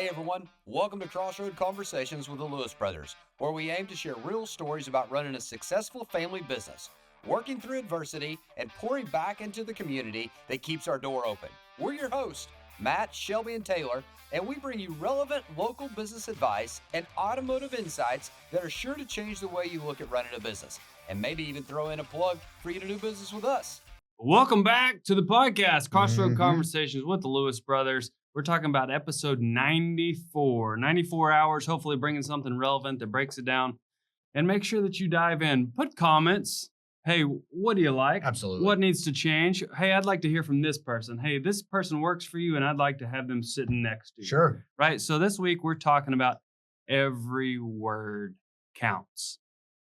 Hey everyone, welcome to Crossroad Conversations with the Lewis brothers, where we aim to share real stories about running a successful family business, working through adversity, and pouring back into the community that keeps our door open. We're your hosts, Matt, Shelby, and Taylor, and we bring you relevant local business advice and automotive insights that are sure to change the way you look at running a business, and maybe even throw in a plug for you to do business with us. Welcome back to the podcast, Crossroad Conversations with the Lewis brothers. We're talking about episode 94. 94 hours, hopefully bringing something relevant that breaks it down. And make sure that you dive in. Put comments. Hey, what do you like? Absolutely. What needs to change? Hey, I'd like to hear from this person. Hey, this person works for you, and I'd like to have them sitting next to you. Sure. Right? So this week, we're talking about every word counts.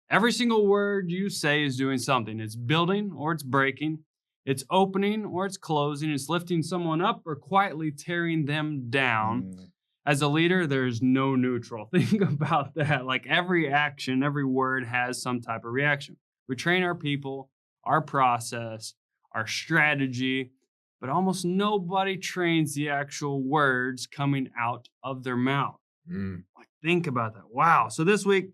Every single word you say is doing something. It's building or it's breaking. It's opening or it's closing. It's lifting someone up or quietly tearing them down. As a leader, there's no neutral. Think about that. Like every action, every word has some type of reaction. We train our people, our process, our strategy, but almost nobody trains the actual words coming out of their mouth. Like think about that. Wow. So this week,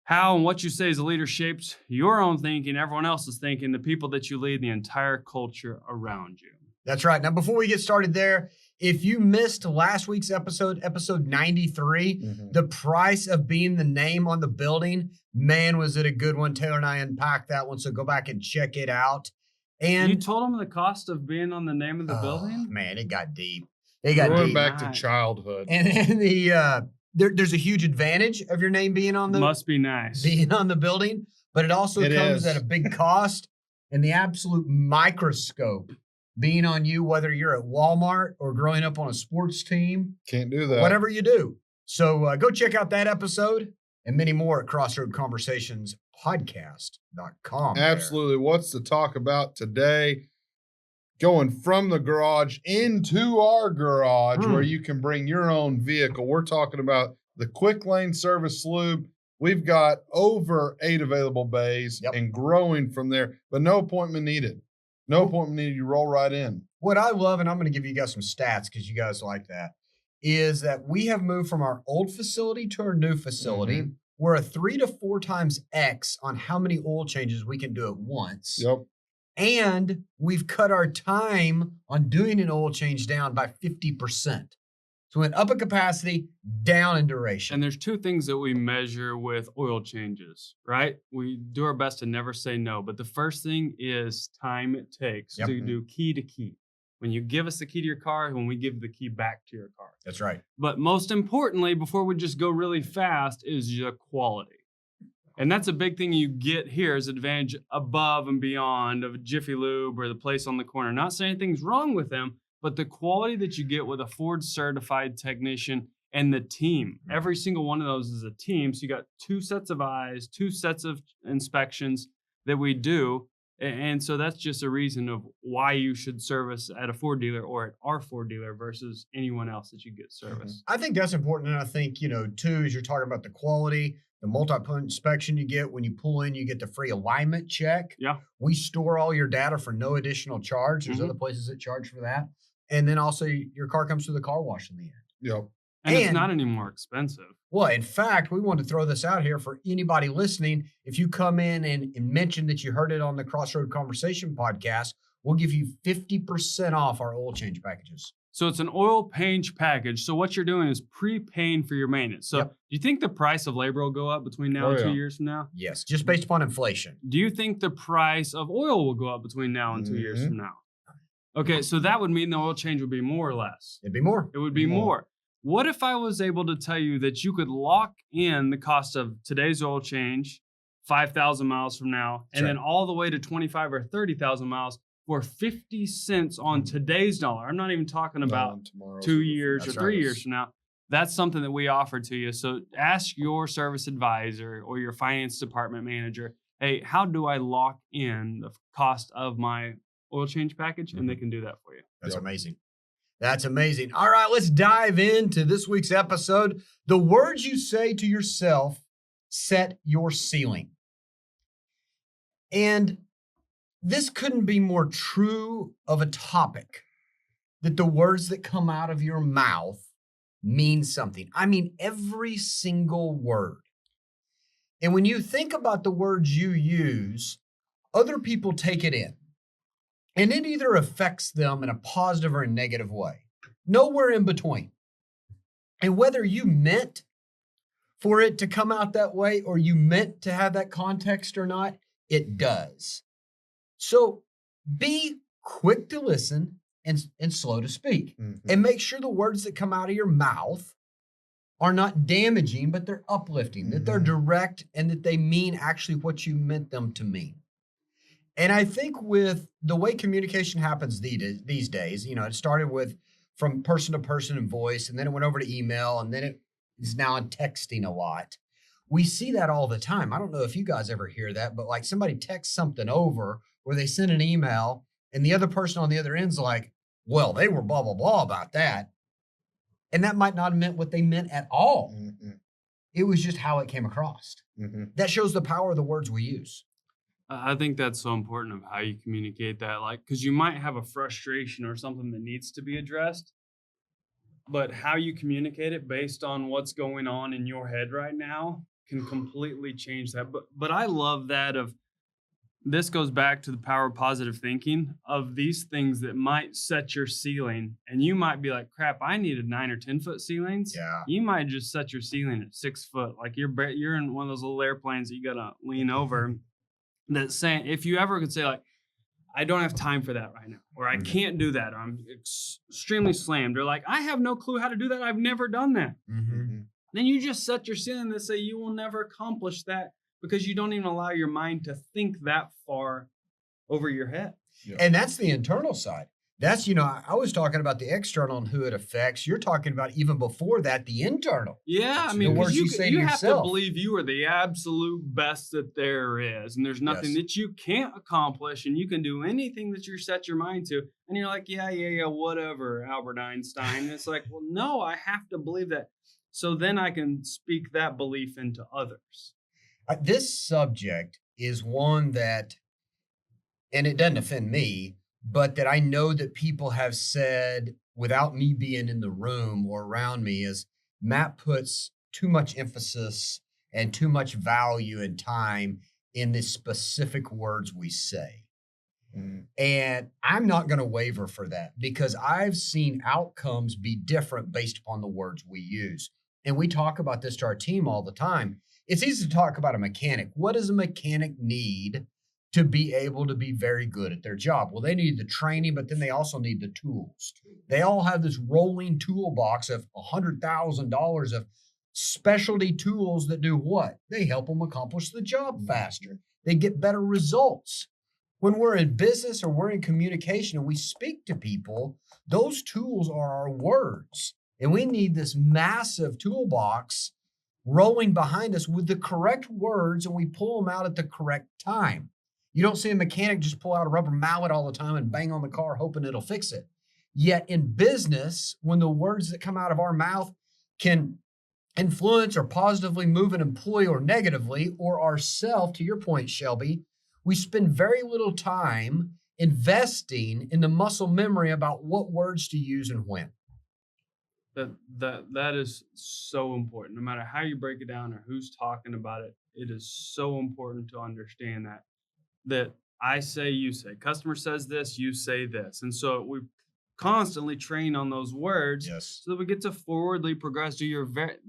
how and what you say as a leader shapes your own thinking, everyone else's thinking, the people that you lead, the entire culture around you. That's right. Now, before we get started there, if you missed last week's episode 93, the price of being the name on the building, man, was it a good one. Taylor and I unpacked that one, so go back and check it out. And you told them the cost of being on the name of the building? Man, it got deep. It got Going deep. back to childhood. And there's a huge advantage of your name being on the must be nice being on the building, but it also comes at a big cost and the absolute microscope being on you, whether you're at Walmart or growing up on a sports team. Can't do that. Whatever you do. So go check out that episode and many more at Crossroad Conversations podcast.com. Absolutely. What's to talk about today? Going from the garage into our garage where you can bring your own vehicle. We're talking about the Quick Lane Service Lube. We've got over 8 available bays and growing from there, but no appointment needed. No appointment needed. You roll right in. What I love, and I'm going to give you guys some stats because you guys like that, is that we have moved from our old facility to our new facility. We're a 3 to 4 times X on how many oil changes we can do at once. Yep. And we've cut our time on doing an oil change down by 50%. So we went up in capacity, down in duration. And there's 2 things that we measure with oil changes, right? We do our best to never say no. But the first thing is time it takes to do key to key. When you give us the key to your car, when we give the key back to your car. That's right. But most importantly, before we just go really fast, is your quality. And that's a big thing you get here is advantage above and beyond of Jiffy Lube or the place on the corner. Not saying anything's wrong with them, but the quality that you get with a Ford certified technician and the team. Every single one of those is a team. So you got 2 sets of eyes, 2 sets of inspections that we do. And so that's just a reason of why you should service at a Ford dealer or at our Ford dealer versus anyone else that you get service. I think that's important. And I think, too, as you're talking about the quality, the multi-point inspection you get when you pull in, you get the free alignment check. Yeah. We store all your data for no additional charge. There's other places that charge for that. And then also your car comes through the car wash in the end. Yep. And it's not any more expensive. Well, in fact, we want to throw this out here for anybody listening. If you come in and mention that you heard it on the Crossroad Conversation podcast, we'll give you 50% off our oil change packages. So it's an oil change package. So what you're doing is prepaying for your maintenance. So do you think the price of labor will go up between now and 2 years from now? Yes, just based upon inflation. Do you think the price of oil will go up between now and 2 years from now? Okay, so that would mean the oil change would be more or less. It'd be more. It would be more. What if I was able to tell you that you could lock in the cost of today's oil change 5,000 miles from now, and then all the way to 25 or 30,000 miles for 50 cents on today's dollar? I'm not even talking about 2 years or 3 years from now. That's something that we offer to you. So ask your service advisor or your finance department manager, hey, how do I lock in the cost of my oil change package? And they can do that for you. That's amazing. That's amazing. All right, let's dive into this week's episode. The words you say to yourself set your ceiling. And this couldn't be more true of a topic, that the words that come out of your mouth means something. I mean, every single word. And when you think about the words you use, other people take it in. And it either affects them in a positive or a negative way. Nowhere in between. And whether you meant for it to come out that way or you meant to have that context or not, it does. So be quick to listen and slow to speak. And make sure the words that come out of your mouth are not damaging, but they're uplifting, that they're direct, and that they mean actually what you meant them to mean. And I think with the way communication happens these days, it started with from person to person and voice, and then it went over to email, and then it is now in texting a lot. We see that all the time. I don't know if you guys ever hear that, but like somebody texts something over or they send an email and the other person on the other end's like, well, they were blah, blah, blah about that. And that might not have meant what they meant at all. It was just how it came across. That shows the power of the words we use. I think that's so important of how you communicate that, because you might have a frustration or something that needs to be addressed, but how you communicate it based on what's going on in your head right now can completely change that. But I love that this goes back to the power of positive thinking of these things that might set your ceiling, and you might be like, crap, I needed 9 or 10 foot ceilings. Yeah. You might just set your ceiling at 6 foot. Like you're in one of those little airplanes that you got to lean over. That's saying, if you ever could say like, I don't have time for that right now, or I can't do that, or I'm extremely slammed, or like, I have no clue how to do that. I've never done that. Then you just set your ceiling and say you will never accomplish that because you don't even allow your mind to think that far over your head. Yeah. And that's the internal side. That's, I was talking about the external and who it affects. You're talking about even before that, the internal. Yeah, I mean, because you have to believe you are the absolute best that there is. And there's nothing that you can't accomplish. And you can do anything that you set your mind to. And you're like, yeah, whatever, Albert Einstein. It's like, well, no, I have to believe that. So then I can speak that belief into others. This subject is one that, and it doesn't offend me, but that I know that people have said without me being in the room or around me is Matt puts too much emphasis and too much value and time in the specific words we say. And I'm not going to waver for that because I've seen outcomes be different based upon the words we use. And we talk about this to our team all the time. It's easy to talk about a mechanic. What does a mechanic need to be able to be very good at their job? Well, they need the training, but then they also need the tools. They all have this rolling toolbox of $100,000 of specialty tools that do what? They help them accomplish the job faster. They get better results. When we're in business or we're in communication and we speak to people, those tools are our words. And we need this massive toolbox rolling behind us with the correct words, and we pull them out at the correct time. You don't see a mechanic just pull out a rubber mallet all the time and bang on the car hoping it'll fix it. Yet in business, when the words that come out of our mouth can influence or positively move an employee or negatively, or ourselves, to your point, Shelby, we spend very little time investing in the muscle memory about what words to use and when. That is so important. No matter how you break it down or who's talking about it, it is so important to understand that I say, you say, customer says this, you say this. And so we constantly train on those words so that we get to forwardly progress.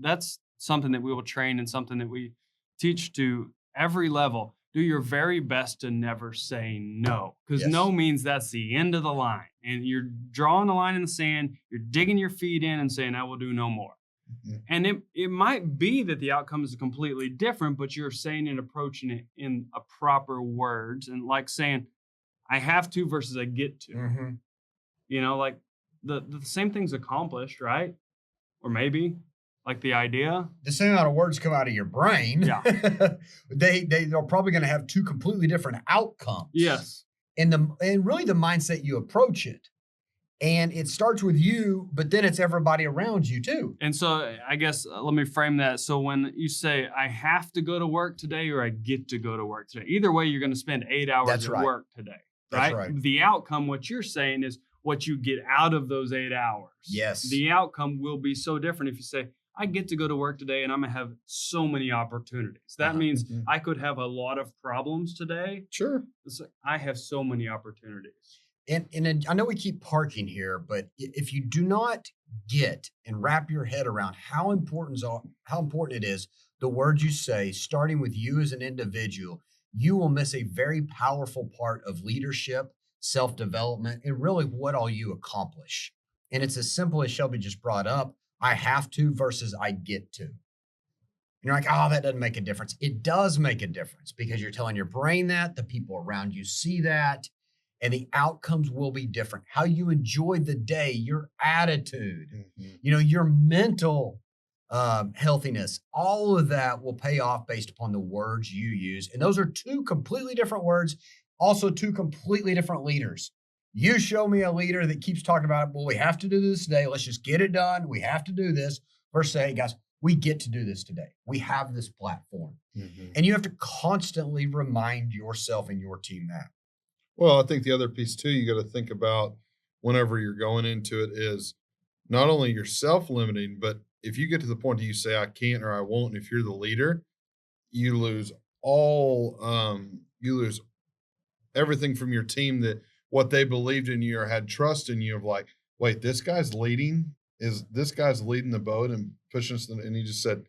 That's something that we will train and something that we teach to every level. Do your very best to never say no, because no means that's the end of the line. And you're drawing the line in the sand, you're digging your feet in and saying, I will do no more. And it might be that the outcome is completely different, but you're saying and approaching it in a proper words, and like saying, I have to versus I get to. Like the same thing's accomplished, right? Or maybe like the idea. The same amount of words come out of your brain. Yeah. They're probably going to have two completely different outcomes. Yes. And really the mindset you approach it. And it starts with you, but then it's everybody around you too. And so I guess let me frame that. So when you say, I have to go to work today or I get to go to work today, either way, you're going to spend 8 hours at work today. Right? That's right. The outcome, what you're saying is what you get out of those 8 hours. Yes. The outcome will be so different if you say, I get to go to work today and I'm going to have so many opportunities. That means I could have a lot of problems today. Sure. It's like, I have so many opportunities. And I know we keep parking here, but if you do not get and wrap your head around how important it is, the words you say, starting with you as an individual, you will miss a very powerful part of leadership, self-development, and really what all you accomplish. And it's as simple as Shelby just brought up, I have to versus I get to. And you're like, oh, that doesn't make a difference. It does make a difference because you're telling your brain that, the people around you see that, and the outcomes will be different. How you enjoy the day, your attitude, your mental healthiness, all of that will pay off based upon the words you use. And those are two completely different words, also two completely different leaders. You show me a leader that keeps talking about, well, we have to do this today. Let's just get it done. We have to do this. Versus, hey, guys, we get to do this today. We have this platform. And you have to constantly remind yourself and your team that. Well, I think the other piece too, you got to think about whenever you're going into it is not only you're self-limiting, but if you get to the point that you say, I can't or I won't, and if you're the leader, you lose everything from your team, that what they believed in you or had trust in you of like, wait, this guy's leading the boat and pushing us. And he just said,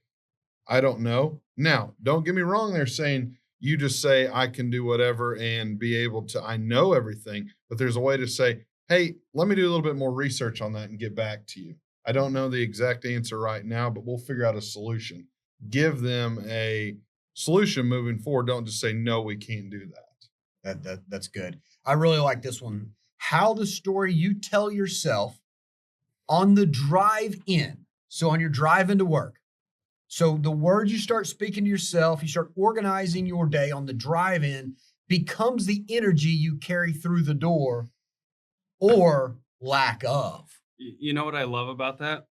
I don't know. Now, don't get me wrong. They're saying you just say, I can do whatever and be able to, I know everything, but there's a way to say, hey, let me do a little bit more research on that and get back to you. I don't know the exact answer right now, but we'll figure out a solution. Give them a solution moving forward. Don't just say, no, we can't do that. That's good. I really like this one. How the story you tell yourself on the drive in. So on your drive into work. So the words you start speaking to yourself, you start organizing your day on the drive in, becomes the energy you carry through the door or lack of. You know what I love about that?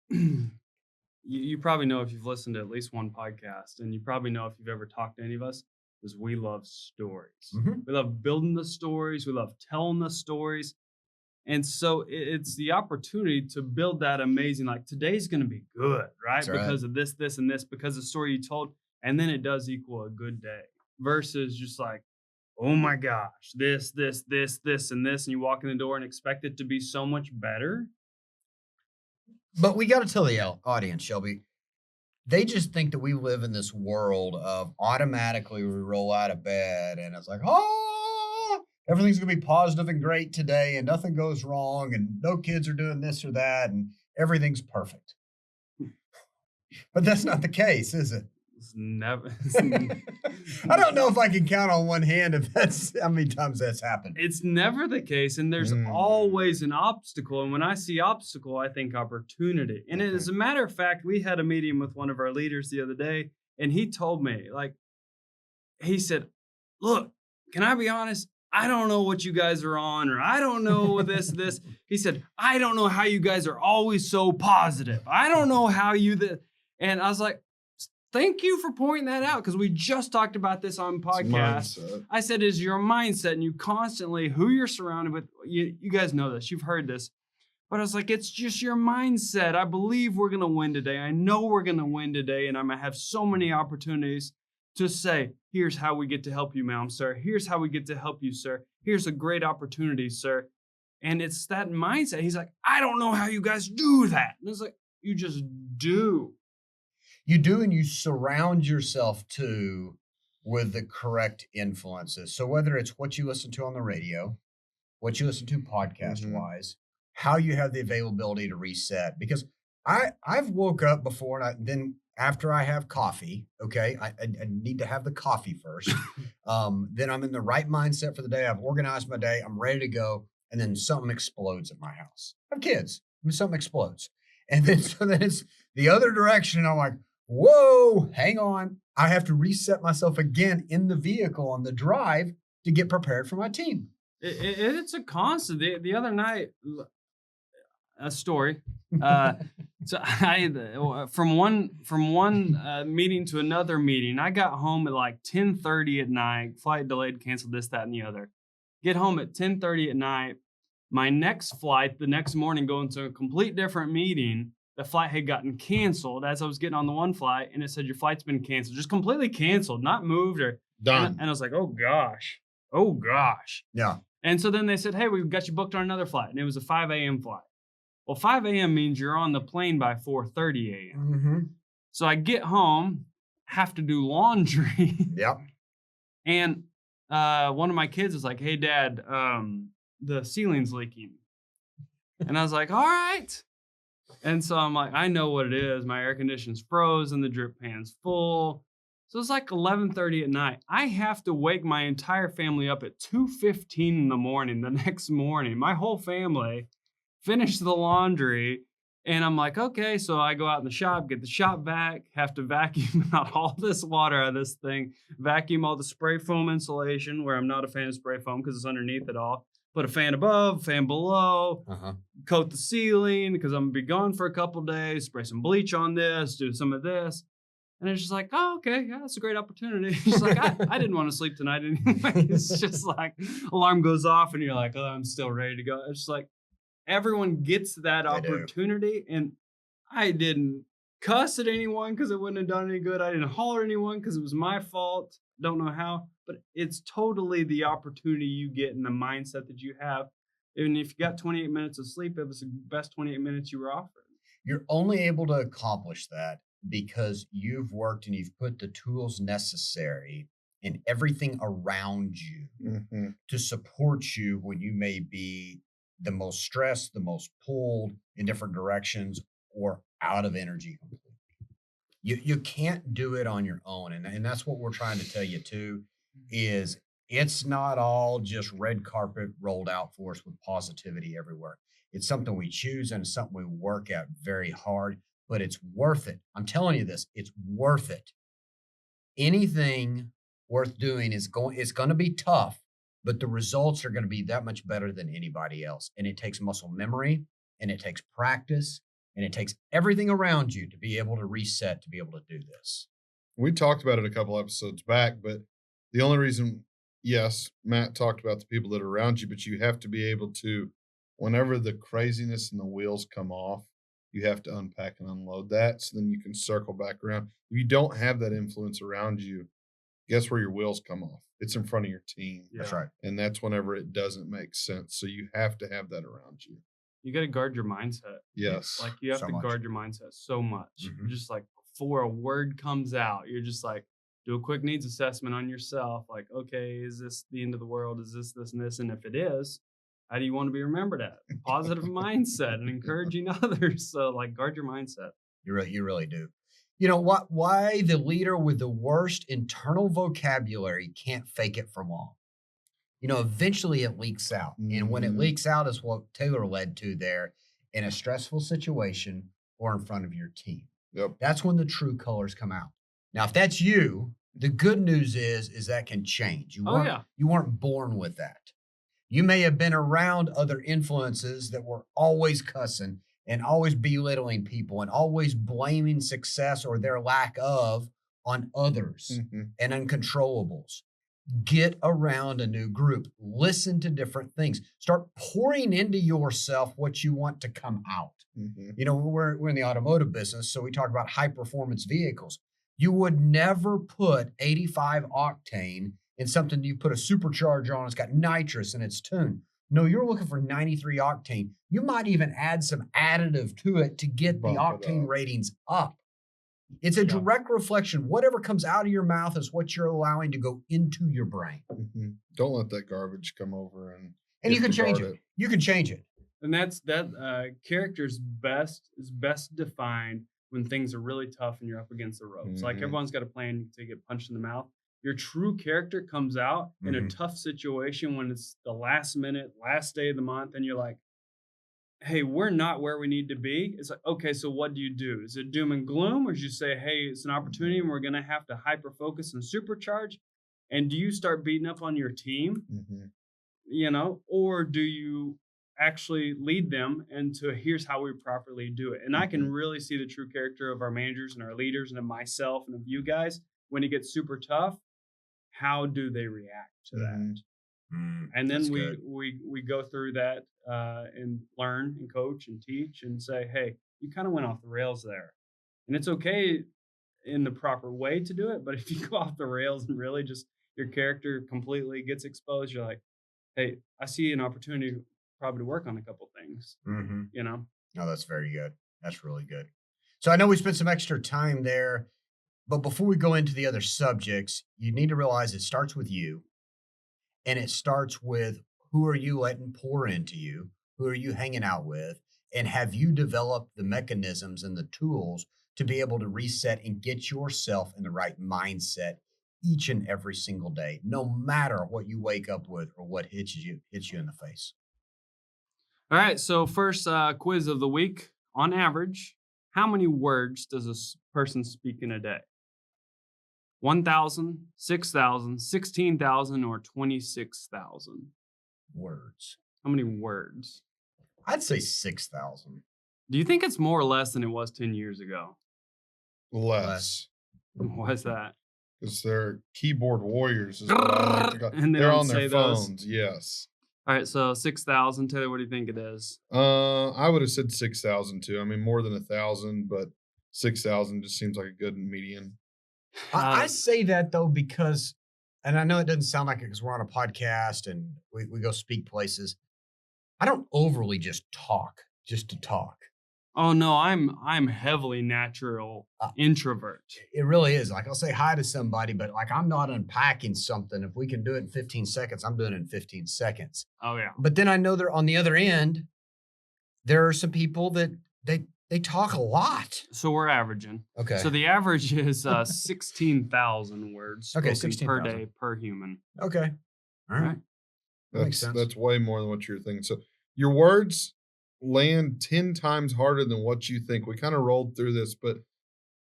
You probably know if you've listened to at least one podcast, and you probably know if you've ever talked to any of us, is we love stories. We love building the stories. We love telling the stories. And so it's the opportunity to build that amazing, like today's going to be good, right? Because of this, this, and this, because of the story you told. And then it does equal a good day versus just like, oh my gosh, this, and this. And you walk in the door and expect it to be so much better. But we got to tell the audience, Shelby, they just think that we live in this world of automatically we roll out of bed and it's like, everything's going to be positive and great today and nothing goes wrong and no kids are doing this or that and everything's perfect. But that's not the case, is it? It's never. I don't know if I can count on one hand if that's how many times that's happened. It's never the case. And there's always an obstacle. And when I see obstacle, I think opportunity. And as a matter of fact, we had a meeting with one of our leaders the other day, and he told me, he said, look, can I be honest? I don't know what you guys are on, or I don't know this. He said, I don't know how you guys are always so positive. I don't know how you And I was like, thank you for pointing that out, because we just talked about this on podcast. I said, is your mindset, and you constantly, who you're surrounded with, you guys know this, you've heard this, but I was like, it's just your mindset. I believe we're going to win today. I know we're going to win today, and I'm going to have so many opportunities to say, here's how we get to help you, ma'am, sir. Here's how we get to help you, sir. Here's a great opportunity, sir. And it's that mindset. He's like, I don't know how you guys do that. And it's like, you just do. You do, and you surround yourself too with the correct influences. So whether it's what you listen to on the radio, what you listen to podcast-wise, how you have the availability to reset. Because I've woke up before, and then after I have coffee, okay, I need to have the coffee first. Then I'm in the right mindset for the day. I've organized my day. I'm ready to go. And then something explodes at my house. I have kids. Something explodes. And then it's the other direction. And I'm like, whoa, hang on. I have to reset myself again in the vehicle on the drive to get prepared for my team. It's a constant. The other night, a story. So from one meeting to another meeting, I got home at like 10:30 at night. Flight delayed, canceled, this, that, and the other. Get home at 10:30 at night. My next flight, the next morning, going to a complete different meeting, the flight had gotten canceled as I was getting on the one flight, and it said, your flight's been canceled, just completely canceled, not moved or Done. And I was like, oh gosh. Yeah. And so then they said, hey, we've got you booked on another flight. And it was a 5 a.m. flight. Well, 5 a.m. means you're on the plane by 4:30 a.m. Mm-hmm. So I get home, have to do laundry. Yep. And one of my kids is like, hey, Dad, the ceiling's leaking. And I was like, all right. And so I'm like, I know what it is. My air conditioning's frozen, the drip pan's full. So it's like 11:30 at night. I have to wake my entire family up at 2:15 in the morning the next morning. My whole family finish the laundry. And I'm like, okay. So I go out in the shop, get the shop vac, have to vacuum out all this water out of this thing, vacuum all the spray foam insulation, where I'm not a fan of spray foam because it's underneath it all. Put a fan above, fan below, coat the ceiling because I'm going to be gone for a couple days, spray some bleach on this, do some of this. And it's just like, oh, okay, yeah, that's a great opportunity. It's like, I didn't want to sleep tonight anyway. It's just like, alarm goes off and you're like, oh, I'm still ready to go. It's just like, everyone gets that opportunity. And I didn't cuss at anyone because it wouldn't have done any good. I didn't holler at anyone because it was my fault. Don't know how, but it's totally the opportunity you get and the mindset that you have. And if you got 28 minutes of sleep, it was the best 28 minutes you were offered. You're only able to accomplish that because you've worked and you've put the tools necessary and everything around you to support you when you may be the most stressed, the most pulled in different directions, or out of energy completely. You can't do it on your own. And that's what we're trying to tell you too, is it's not all just red carpet rolled out for us with positivity everywhere. It's something we choose and it's something we work at very hard, but it's worth it. I'm telling you this, it's worth it. Anything worth doing it's going to be tough, but the results are going to be that much better than anybody else. And it takes muscle memory and it takes practice and it takes everything around you to be able to reset, to be able to do this. We talked about it a couple episodes back, but the only reason, yes, Matt talked about the people that are around you, but you have to be able to, whenever the craziness and the wheels come off, you have to unpack and unload that so then you can circle back around. If you don't have that influence around you, guess where your wheels come off? It's in front of your team. Yeah. That's right. And that's whenever it doesn't make sense. So you have to have that around you. You got to guard your mindset. Yes. Like you have to guard your mindset so much. Just like before a word comes out, you're just like, do a quick needs assessment on yourself. Like, okay, is this the end of the world? Is this, and this? And if it is, how do you want to be remembered at? Positive mindset and encouraging others. So like guard your mindset. You really do. You know what? Why the leader with the worst internal vocabulary can't fake it for long. You know, eventually it leaks out. And when it leaks out is what Taylor led to there in a stressful situation or in front of your team. Yep. That's when the true colors come out. Now, if that's you, the good news is that can change. You weren't born with that. You may have been around other influences that were always cussing and always belittling people and always blaming success or their lack of on others and uncontrollables. Get around a new group. Listen to different things. Start pouring into yourself what you want to come out. You know, we're in the automotive business, so we talk about high performance vehicles. You would never put 85 octane in something you put a supercharger on. It's got nitrous and it's tuned. No, you're looking for 93 octane. You might even add some additive to it to get the octane ratings up. It's a direct reflection. Whatever comes out of your mouth is what you're allowing to go into your brain. Don't let that garbage come over and you can change it. You can change it. And that's character's best defined when things are really tough and you're up against the ropes. Like everyone's got a plan to get punched in the mouth. Your true character comes out in a tough situation when it's the last minute, last day of the month, and you're like, hey, we're not where we need to be. It's like, okay, so what do you do? Is it doom and gloom, or do you say, hey, it's an opportunity and we're going to have to hyper focus and supercharge? And do you start beating up on your team, you know, or do you actually lead them into here's how we properly do it? And I can really see the true character of our managers and our leaders and of myself and of you guys when it gets super tough. How do they react to that? And then we go through that and learn and coach and teach and say, hey, you kind of went off the rails there. And it's okay in the proper way to do it. But if you go off the rails and really just your character completely gets exposed, you're like, hey, I see an opportunity probably to work on a couple things, you know? No, that's very good. That's really good. So I know we spent some extra time there, but before we go into the other subjects, you need to realize it starts with you, and it starts with who are you letting pour into you? Who are you hanging out with? And have you developed the mechanisms and the tools to be able to reset and get yourself in the right mindset each and every single day, no matter what you wake up with or what hits you in the face? All right. So, first quiz of the week. On average, how many words does a person speak in a day? 1,000, 6,000, 16,000, or 26,000? Words. How many words? I'd say 6,000. Do you think it's more or less than it was 10 years ago? Less. Why is that? Because they're keyboard warriors. Is what I like to call. And they They're don't on their say those. phones. Yes. All right, so 6,000. Taylor, what do you think it is? I would have said 6,000 too. I mean, more than 1,000, but 6,000 just seems like a good median. I say that though because, and I know it doesn't sound like it because we're on a podcast and we go speak places. I don't overly just talk just to talk. Oh no, I'm heavily natural introvert. It really is. Like I'll say hi to somebody, but like I'm not unpacking something. If we can do it in 15 seconds, I'm doing it in 15 seconds. Oh yeah. But then I know they're on the other end. There are some people that they talk a lot. So we're averaging. Okay. So the average is 16,000 words spoken 16,000 per day per human. Okay. All right. That makes sense. That's way more than what you're thinking. So your words land 10 times harder than what you think. We kind of rolled through this, but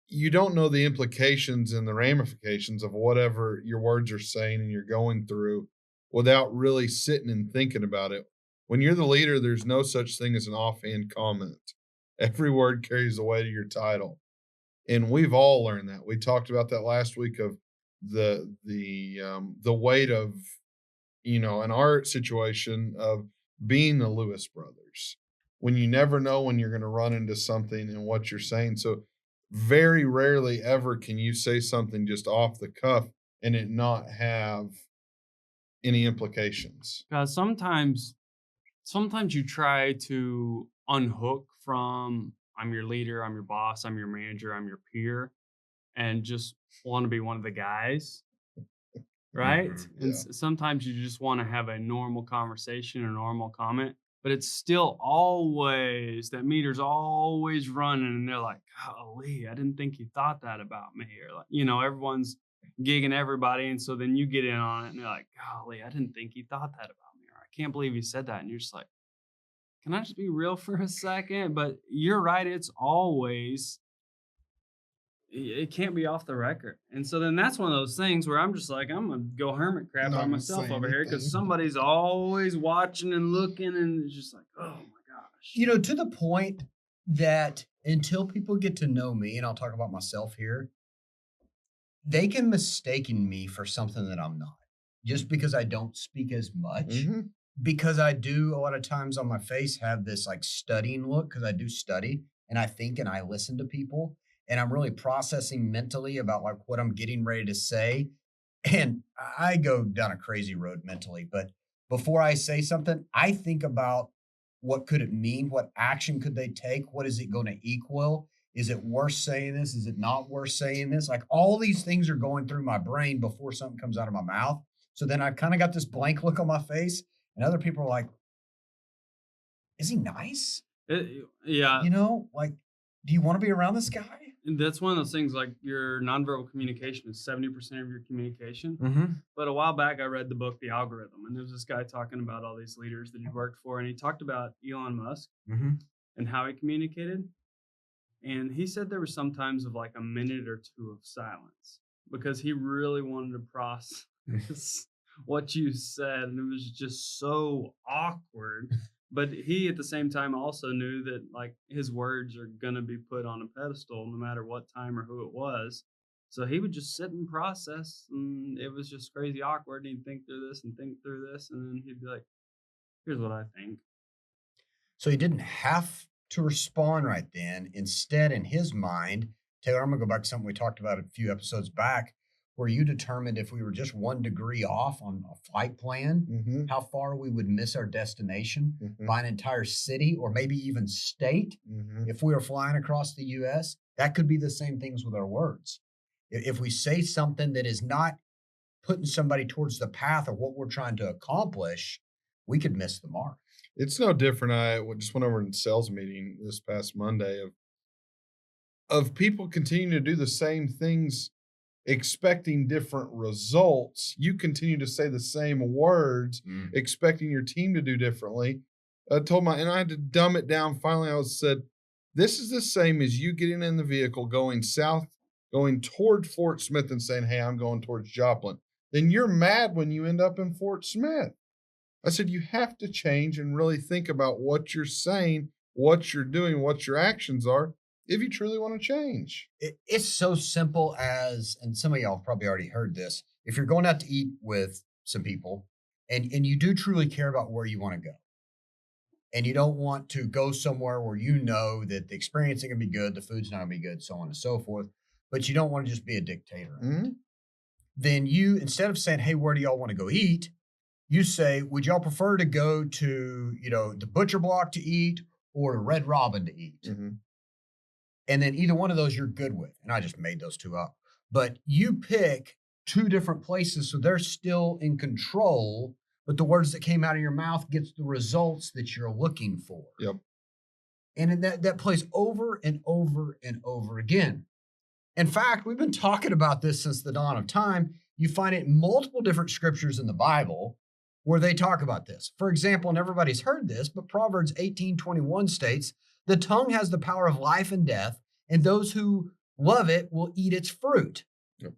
you don't know the implications and the ramifications of whatever your words are saying and you're going through without really sitting and thinking about it. When you're the leader, there's no such thing as an offhand comment. Every word carries the weight of your title. And we've all learned that. We talked about that last week of the weight of, in our situation of being the Lewis brothers, when you never know when you're going to run into something and what you're saying. So very rarely ever can you say something just off the cuff and it not have any implications. Sometimes you try to unhook from I'm your leader, I'm your boss, I'm your manager, I'm your peer, and just want to be one of the guys. Right? Mm-hmm. And sometimes you just want to have a normal conversation, a normal comment, but it's still always, that meter's always running and they're like, golly, I didn't think you thought that about me. Or like, everyone's gigging everybody. And so then you get in on it and they're like, golly, I didn't think he thought that about me. Or I can't believe he said that. And you're just like, can I just be real for a second? But you're right. It's always, it can't be off the record. And so then that's one of those things where I'm just like, I'm going to go hermit crab by myself over here because somebody's always watching and looking and it's just like, oh my gosh. To the point that until people get to know me, and I'll talk about myself here, they can mistake me for something that I'm not just because I don't speak as much. Mm-hmm. Because I do a lot of times on my face have this like studying look because I do study and I think and I listen to people. And I'm really processing mentally about like what I'm getting ready to say. And I go down a crazy road mentally. But before I say something, I think about what could it mean? What action could they take? What is it going to equal? Is it worth saying this? Is it not worth saying this? Like all these things are going through my brain before something comes out of my mouth. So then I've kind of got this blank look on my face. And other people are like, is he nice? Yeah. Like, do you want to be around this guy? And that's one of those things, like your nonverbal communication is 70% of your communication. Mm-hmm. But a while back, I read the book, The Algorithm, and there was this guy talking about all these leaders that he worked for, and he talked about Elon Musk and how he communicated. And he said there were some times of like a minute or two of silence because he really wanted to process what you said, and it was just so awkward. But he, at the same time, also knew that like his words are gonna be put on a pedestal no matter what time or who it was. So he would just sit and process, and it was just crazy awkward. And he'd think through this and think through this, and then he'd be like, "Here's what I think." So he didn't have to respond right then. Instead, in his mind, Taylor, I'm going to go back to something we talked about a few episodes back, where you determined if we were just 1 degree off on a flight plan, how far we would miss our destination by an entire city or maybe even state. If we were flying across the U.S., that could be the same things with our words. If we say something that is not putting somebody towards the path of what we're trying to accomplish, we could miss the mark. It's no different. I just went over in sales meeting this past Monday of people continuing to do the same things, expecting different results. You continue to say the same words, expecting your team to do differently. I had to dumb it down. Finally, I said, this is the same as you getting in the vehicle, going south, going toward Fort Smith and saying, hey, I'm going towards Joplin. Then you're mad when you end up in Fort Smith. I said, you have to change and really think about what you're saying, what you're doing, what your actions are, if you truly want to change. It's so simple as, and some of y'all have probably already heard this, if you're going out to eat with some people and you do truly care about where you want to go, and you don't want to go somewhere where you know that the experience ain't going to be good, the food's not going to be good, so on and so forth, but you don't want to just be a dictator. Then you, instead of saying, hey, where do y'all want to go eat? You say, would y'all prefer to go to, the Butcher Block to eat or to Red Robin to eat? And then either one of those you're good with. And I just made those two up. But you pick 2 different places so they're still in control, but the words that came out of your mouth gets the results that you're looking for. Yep. And that plays over and over and over again. In fact, we've been talking about this since the dawn of time. You find it in multiple different scriptures in the Bible where they talk about this. For example, and everybody's heard this, but Proverbs 18:21 states, the tongue has the power of life and death, and those who love it will eat its fruit. Yep.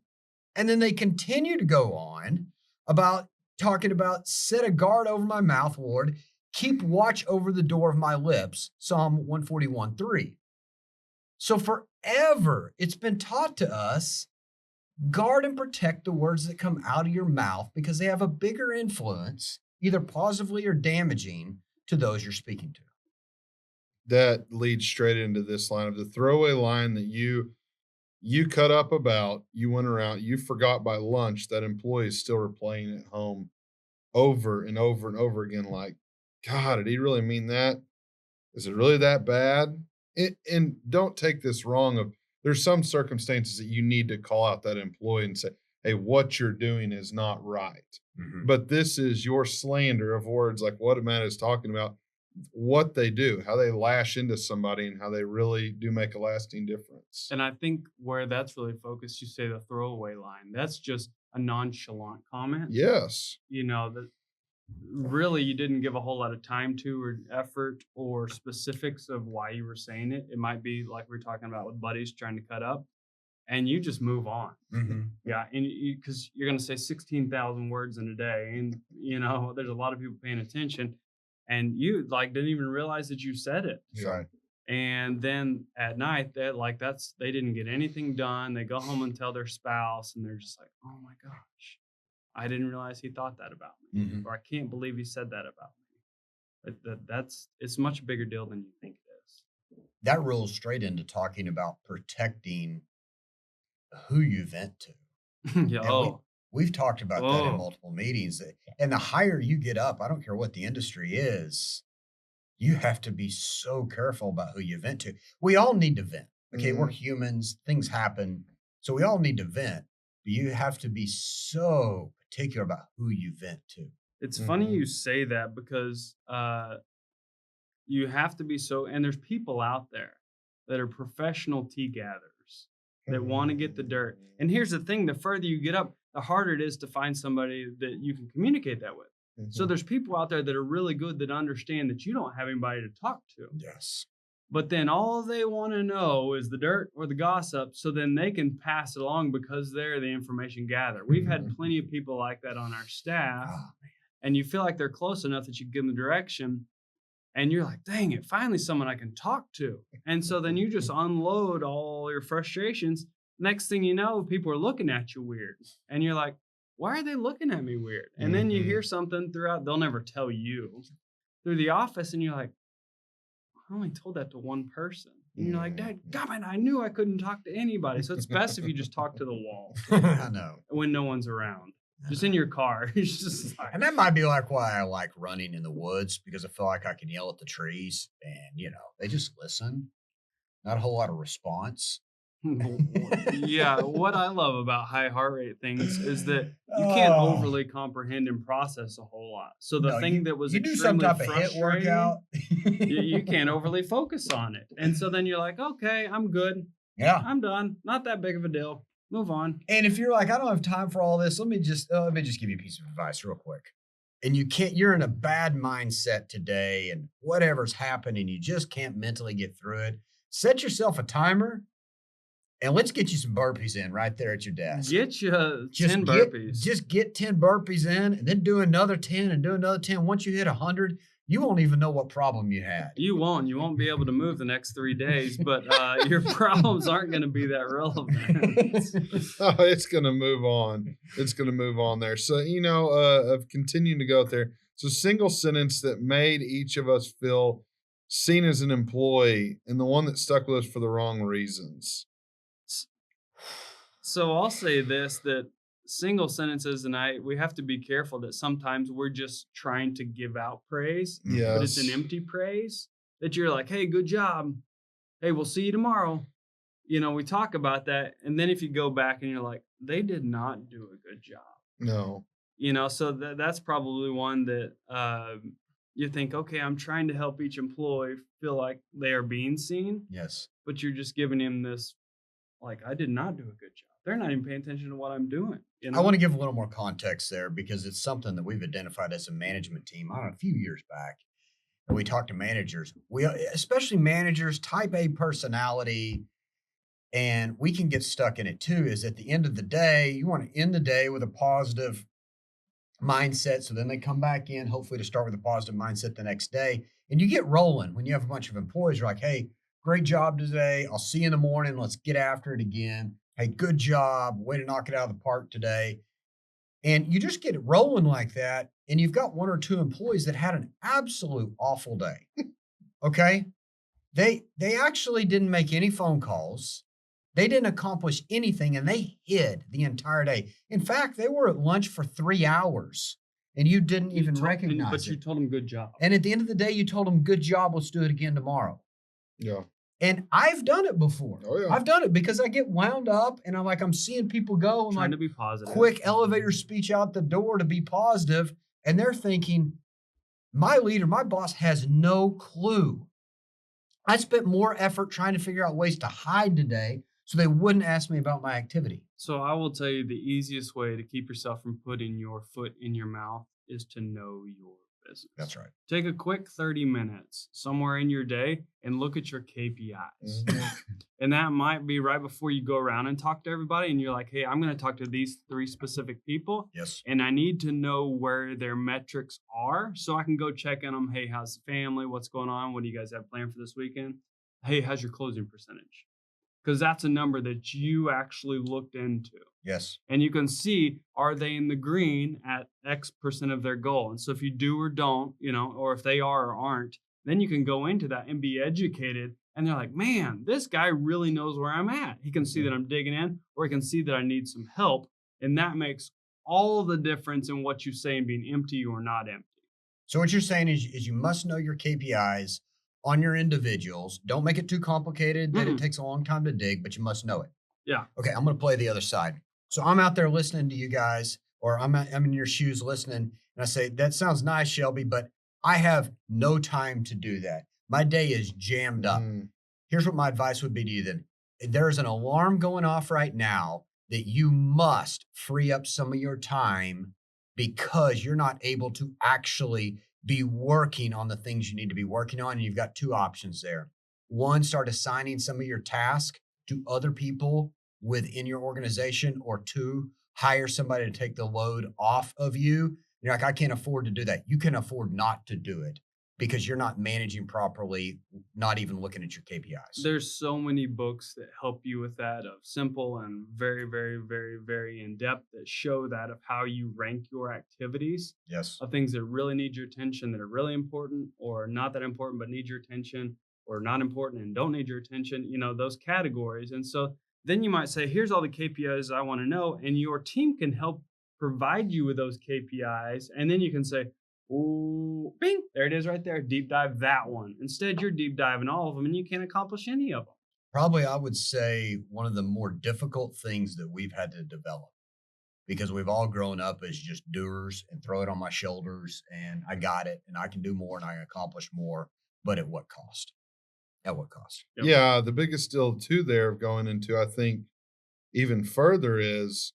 And then they continue to go on about talking about set a guard over my mouth, Lord, keep watch over the door of my lips, Psalm 141:3. So forever, it's been taught to us, guard and protect the words that come out of your mouth because they have a bigger influence, either positively or damaging, to those you're speaking to. That leads straight into this line of the throwaway line that you cut up about, you went around, you forgot by lunch that employees still were playing at home over and over and over again. Like, God, did he really mean that? Is it really that bad? And don't take this wrong. There's some circumstances that you need to call out that employee and say, hey, what you're doing is not right. But this is your slander of words like what Matt is talking about, what they do, how they lash into somebody and how they really do make a lasting difference. And I think where that's really focused, you say the throwaway line. That's just a nonchalant comment. Yes. That really you didn't give a whole lot of time to or effort or specifics of why you were saying it. It might be like we were talking about with buddies trying to cut up, and you just move on. Yeah, and because you're going to say 16,000 words in a day, and there's a lot of people paying attention, and you didn't even realize that you said it. Right. And then at night, they didn't get anything done. They go home and tell their spouse, and they're just like, oh my gosh, I didn't realize he thought that about me, or I can't believe he said that about me. It's a much bigger deal than you think it is. That rolls straight into talking about protecting who you vent to. Yeah. We've talked about that in multiple meetings. And the higher you get up, I don't care what the industry is, you have to be so careful about who you vent to. We all need to vent. Okay, we're humans. Things happen. So we all need to vent. But you have to be so particular about who you vent to. It's funny you say that because you have to be so, and there's people out there that are professional tea gatherers that want to get the dirt. And here's the thing, the further you get up, the harder it is to find somebody that you can communicate that with. So there's people out there that are really good that understand that you don't have anybody to talk to. Yes. But then all they want to know is the dirt or the gossip, so then they can pass it along because they're the information gatherer. We've had plenty of people like that on our staff, and you feel like they're close enough that you give them the direction, and you're like, dang it, finally someone I can talk to. And so then you just unload all your frustrations. Next thing you know, people are looking at you weird, and you're like, why are they looking at me weird? And then you hear something throughout, they'll never tell you, through the office, and you're like, I only told that to one person. And you're like, Dad, God, I knew I couldn't talk to anybody. So it's best if you just talk to the wall I know. when no one's around. Just in your car. It's just like, and that might be like why I like running in the woods, because I feel like I can yell at the trees and, they just listen. Not a whole lot of response. yeah, what I love about high heart rate things is that you can't overly comprehend and process a whole lot. So the thing that was you do some extremely type of HIIT frustrating, workout. you can't overly focus on it. And so then you're like, okay, I'm good. Yeah. I'm done. Not that big of a deal. Move on. And if you're like, I don't have time for all this, let me just give you a piece of advice real quick. And you're in a bad mindset today and whatever's happening, you just can't mentally get through it. Set yourself a timer. And let's get you some burpees in right there at your desk. Get you 10 burpees. Just get 10 burpees in and then do another 10 and do another 10. Once you hit 100, you won't even know what problem you had. You won't. You won't be able to move the next 3 days, but your problems aren't going to be that relevant. Oh, it's going to move on. It's going to move on there. So, of continuing to go out there. So single sentence that made each of us feel seen as an employee and the one that stuck with us for the wrong reasons. So I'll say this, that single sentences, and we have to be careful that sometimes we're just trying to give out praise, but it's an empty praise, that you're like, hey, good job. Hey, we'll see you tomorrow. We talk about that. And then if you go back and you're like, they did not do a good job. No. So that's probably one that you think, okay, I'm trying to help each employee feel like they are being seen. Yes. But you're just giving him this, like, I did not do a good job. They're not even paying attention to what I'm doing. I want to give a little more context there because it's something that we've identified as a management team a few years back. And we talked to managers, especially managers, type A personality, and we can get stuck in it too, is at the end of the day, you want to end the day with a positive mindset. So then they come back in, hopefully to start with a positive mindset the next day. And you get rolling when you have a bunch of employees. You're like, hey, great job today. I'll see you in the morning. Let's get after it again. Hey, good job. Way to knock it out of the park today. And you just get it rolling like that. And you've got 1 or 2 employees that had an absolute awful day. Okay. They actually didn't make any phone calls. They didn't accomplish anything and they hid the entire day. In fact, they were at lunch for 3 hours and you didn't even recognize it. But you told them good job. And at the end of the day, you told them good job. Let's do it again tomorrow. Yeah. And I've done it before. Oh, yeah. I've done it because I get wound up and I'm seeing people go and trying to be positive. Quick elevator speech out the door to be positive. And they're thinking, my leader, my boss has no clue. I spent more effort trying to figure out ways to hide today so they wouldn't ask me about my activity. So I will tell you the easiest way to keep yourself from putting your foot in your mouth is to know your business. That's right. Take a quick 30 minutes somewhere in your day and look at your KPIs. And that might be right before you go around and talk to everybody. And you're like, hey, I'm going to talk to these 3 specific people. Yes. And I need to know where their metrics are so I can go check on them. Hey, how's the family? What's going on? What do you guys have planned for this weekend? Hey, how's your closing percentage? Because that's a number that you actually looked into. Yes. And you can see, are they in the green at X% of their goal? And so if you do or don't, or if they are or aren't, then you can go into that and be educated. And they're like, man, this guy really knows where I'm at. He can see that I'm digging in, or he can see that I need some help. And that makes all the difference in what you say and being empty or not empty. So what you're saying is you must know your KPIs on your individuals. Don't make it too complicated that it takes a long time to dig, but you must know it. Yeah. Okay, I'm going to play the other side. So I'm out there listening to you guys, or I'm in your shoes listening, and I say, that sounds nice, Shelby, but I have no time to do that. My day is jammed up. Here's what my advice would be to you then. There's an alarm going off right now that you must free up some of your time because you're not able to actually be working on the things you need to be working on. And you've got 2 options there. One, start assigning some of your tasks to other people within your organization, or 2, hire somebody to take the load off of you. You're like, I can't afford to do that. You can afford not to do it because you're not managing properly, not even looking at your KPIs. There's so many books that help you with that, of simple and very, very, very, very in-depth, that show that, of how you rank your activities. Yes. Of things that really need your attention, that are really important, or not that important but need your attention, or not important and don't need your attention, those categories. And so then you might say, here's all the KPIs I want to know. And your team can help provide you with those KPIs. And then you can say, oh, bing, there it is right there. Deep dive that one. Instead, you're deep diving all of them and you can't accomplish any of them. Probably, I would say one of the more difficult things that we've had to develop, because we've all grown up as just doers and throw it on my shoulders and I got it and I can do more and I can accomplish more, but at what cost? At what cost? Yep. Yeah, the biggest deal too there of going into, I think, even further is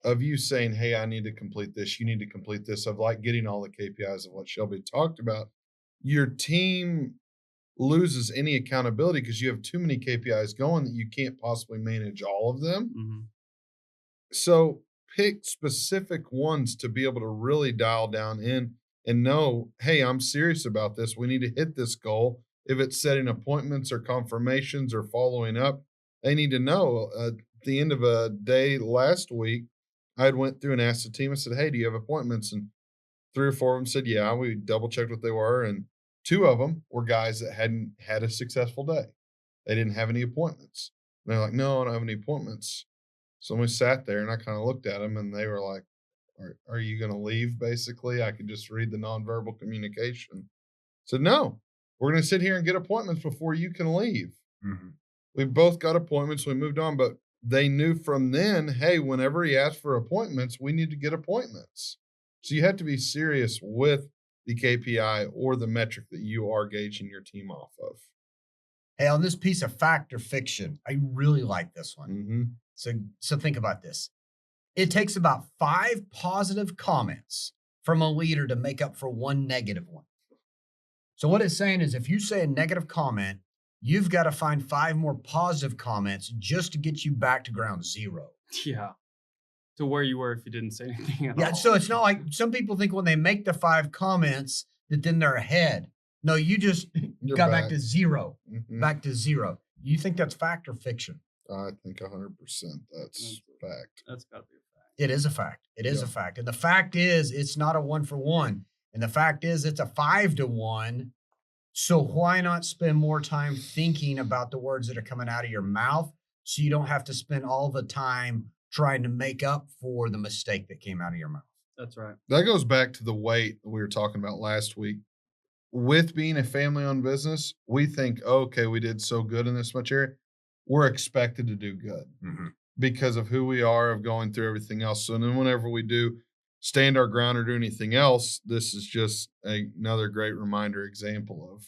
of you saying, hey, I need to complete this, you need to complete this, of like getting all the KPIs of what Shelby talked about. Your team loses any accountability because you have too many KPIs going that you can't possibly manage all of them. Mm-hmm. So pick specific ones to be able to really dial down in and know, hey, I'm serious about this. We need to hit this goal. If it's setting appointments or confirmations or following up, they need to know. At the end of a day last week, I had went through and asked the team, I said, hey, do you have appointments? And 3 or 4 of them said, yeah. We double checked what they were. And 2 of them were guys that hadn't had a successful day. They didn't have any appointments. And they're like, no, I don't have any appointments. So we sat there and I kind of looked at them and they were like, are you going to leave? Basically, I could just read the nonverbal communication. So no, we're going to sit here and get appointments before you can leave. Mm-hmm. We both got appointments. We moved on, but they knew from then, hey, whenever he asked for appointments, we need to get appointments. So you have to be serious with the KPI or the metric that you are gauging your team off of. Hey, on this piece of fact or fiction, I really like this one. Mm-hmm. So think about this. It takes about 5 positive comments from a leader to make up for 1 negative one. So what it's saying is if you say a negative comment, you've got to find 5 more positive comments just to get you back to ground zero. Yeah. To where you were if you didn't say anything at all. Yeah, so it's not like some people think when they make the 5 comments that then they're ahead. No, you just got back to zero. Mm-hmm. Back to zero. You think that's fact or fiction? I think 100% that's fact. That's got to be a fact. It is a fact. It is a fact. And the fact is it's not a 1-for-1. And the fact is it's a 5-to-1. So why not spend more time thinking about the words that are coming out of your mouth so you don't have to spend all the time trying to make up for the mistake that came out of your mouth? That's right. That goes back to the weight that we were talking about last week. With being a family-owned business, we think, okay, we did so good in this much area. We're expected to do good because of who we are, of going through everything else. So then whenever we do stand our ground or do anything else, this is just another great reminder example of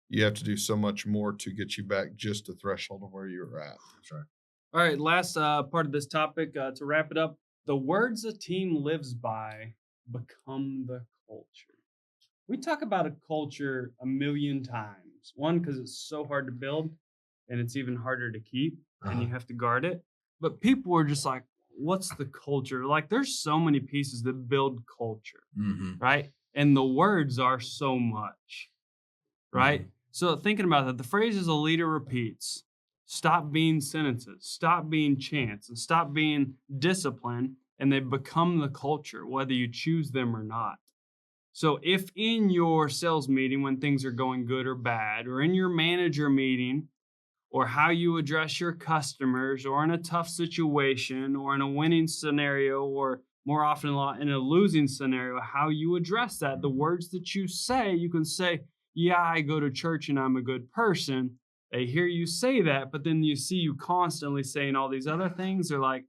you have to do so much more to get you back just the threshold of where you were at. That's right. All right, last part of this topic to wrap it up. The words a team lives by become the culture. We talk about a culture a million times. One, because it's so hard to build and it's even harder to keep and you have to guard it. But people are just like, what's the culture? Like there's so many pieces that build culture, right? And the words are so much, right? So thinking about that, the phrases a leader repeats: stop being sentences, stop being chants, and stop being discipline, and they become the culture, whether you choose them or not. So if in your sales meeting, when things are going good or bad, or in your manager meeting, or how you address your customers, or in a tough situation, or in a winning scenario, or more often in a losing scenario, how you address that, the words that you say, you can say, yeah, I go to church and I'm a good person. They hear you say that, but then you see you constantly saying all these other things. They're like,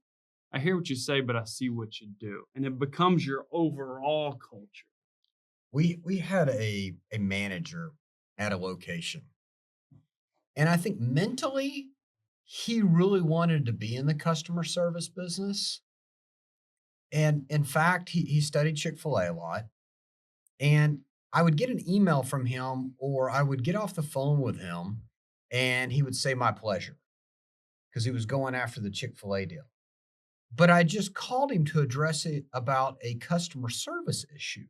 I hear what you say, but I see what you do. And it becomes your overall culture. We had a manager at a location. And I think mentally, he really wanted to be in the customer service business. And in fact, he studied Chick-fil-A a lot. And I would get an email from him or I would get off the phone with him and he would say, my pleasure, because he was going after the Chick-fil-A deal. But I just called him to address it about a customer service issue.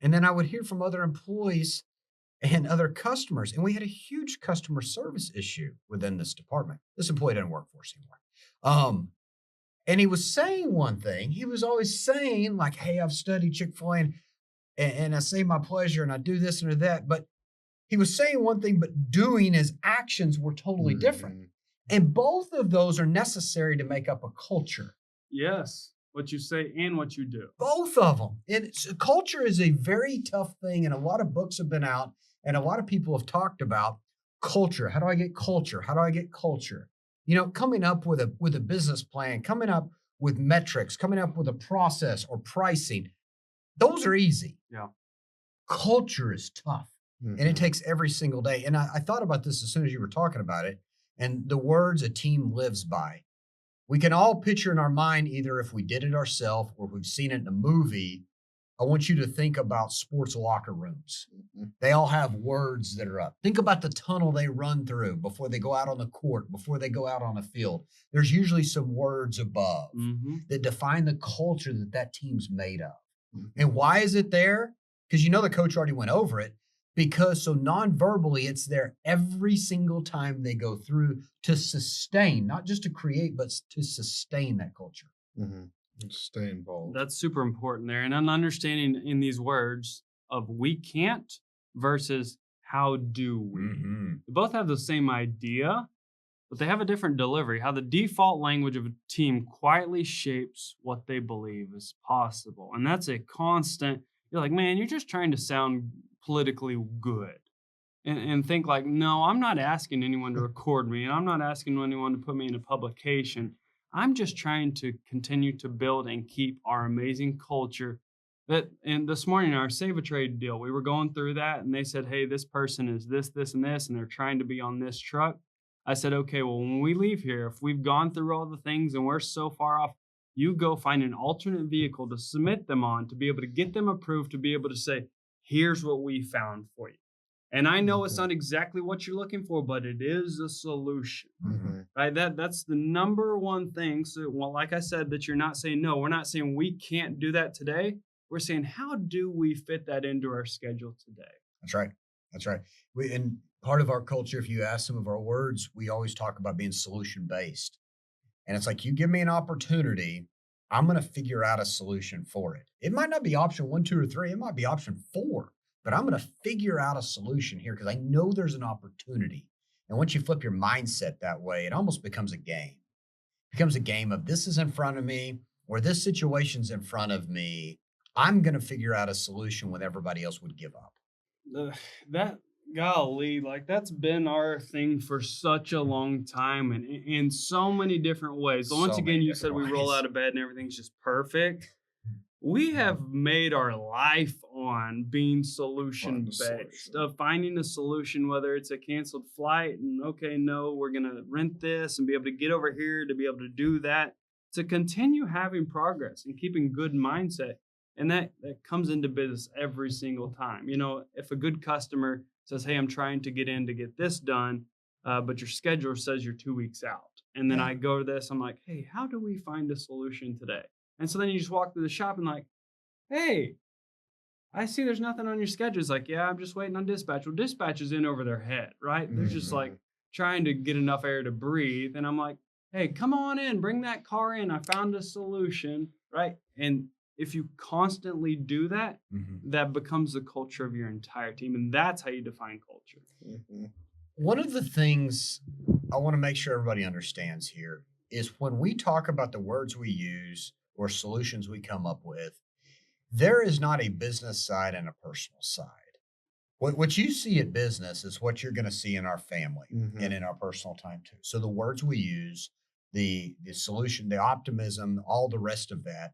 And then I would hear from other employees and other customers. And we had a huge customer service issue within this department. This employee didn't work for us anymore. And he was saying one thing. He was always saying like, hey, I've studied Chick-fil-A and I say my pleasure and I do this and that. But He was saying one thing, but doing his actions were totally different. And both of those are necessary to make up a culture. Yes. What you say and what you do. Both of them. Culture is a very tough thing, and a lot of books have been out, and a lot of people have talked about culture. How do I get culture? How do I get culture? Coming up with a business plan, coming up with metrics, coming up with a process or pricing. Those are easy. Yeah. Culture is tough, and it takes every single day. And I thought about this as soon as you were talking about it, and the words a team lives by. We can all picture in our mind, either if we did it ourselves or we've seen it in a movie. I want you to think about sports locker rooms. They all have words that are up. Think about the tunnel they run through before they go out on the court, before they go out on a field. There's usually some words above that define the culture that team's made of. And why is it there? Because the coach already went over it. Because so non-verbally, it's there every single time they go through to sustain, not just to create, but to sustain that culture. Stay involved. That's super important there. And an understanding in these words of we can't versus how do we. They both have the same idea, but they have a different delivery. How the default language of a team quietly shapes what they believe is possible. And that's a constant, you're like, man, you're just trying to sound politically good. And think like, no, I'm not asking anyone to record me, and I'm not asking anyone to put me in a publication. I'm just trying to continue to build and keep our amazing culture. And this morning, our Save a Trade deal, we were going through that, and they said, hey, this person is this, this, and this, and they're trying to be on this truck. I said, okay, well, when we leave here, if we've gone through all the things and we're so far off, you go find an alternate vehicle to submit them on, to be able to get them approved, to be able to say, here's what we found for you. And I know it's not exactly what you're looking for, but it is a solution, right? That's the number one thing. So, well, like I said, that you're not saying, no, we're not saying we can't do that today. We're saying, how do we fit that into our schedule today? That's right. That's right. And part of our culture, if you ask some of our words, we always talk about being solution-based. And it's like, you give me an opportunity, I'm going to figure out a solution for it. It might not be option 1, 2, or 3. It might be option 4, but I'm going to figure out a solution here because I know there's an opportunity. And once you flip your mindset that way, it almost becomes a game. It becomes a game of this is in front of me or this situation's in front of me. I'm going to figure out a solution when everybody else would give up. Golly, like that's been our thing for such a long time and in so many different ways. So once again, you said we roll out of bed and everything's just perfect. We have made our life on being solution-based, of finding a solution, whether it's a canceled flight and, okay, no, we're going to rent this and be able to get over here to be able to do that, to continue having progress and keeping good mindset. And that comes into business every single time. If a good customer says, hey, I'm trying to get in to get this done, but your scheduler says you're 2 weeks out. And then I go to this, I'm like, hey, how do we find a solution today? And so then you just walk through the shop and like, hey, I see there's nothing on your schedule. It's like, yeah, I'm just waiting on dispatch. Well, dispatch is in over their head, right? They're just like trying to get enough air to breathe. And I'm like, hey, come on in, bring that car in. I found a solution, right? And if you constantly do that, that becomes the culture of your entire team. And that's how you define culture. One of the things I want to make sure everybody understands here is when we talk about the words we use or solutions we come up with, there is not a business side and a personal side. What you see at business is what you're going to see in our family and in our personal time too. So the words we use, the solution, the optimism, all the rest of that,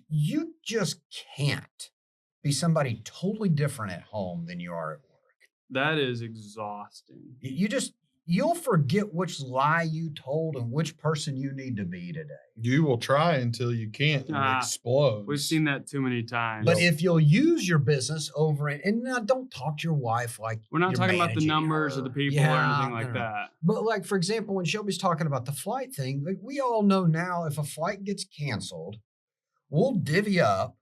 you just can't be somebody totally different at home than you are at work. That is exhausting. You'll forget which lie you told and which person you need to be today. You will try until you can't and explode. We've seen that too many times. But if you'll use your business over it, and now don't talk to your wife like we're not talking about the numbers or the people or anything like that. But like, for example, when Shelby's talking about the flight thing, like we all know now if a flight gets canceled, we'll divvy up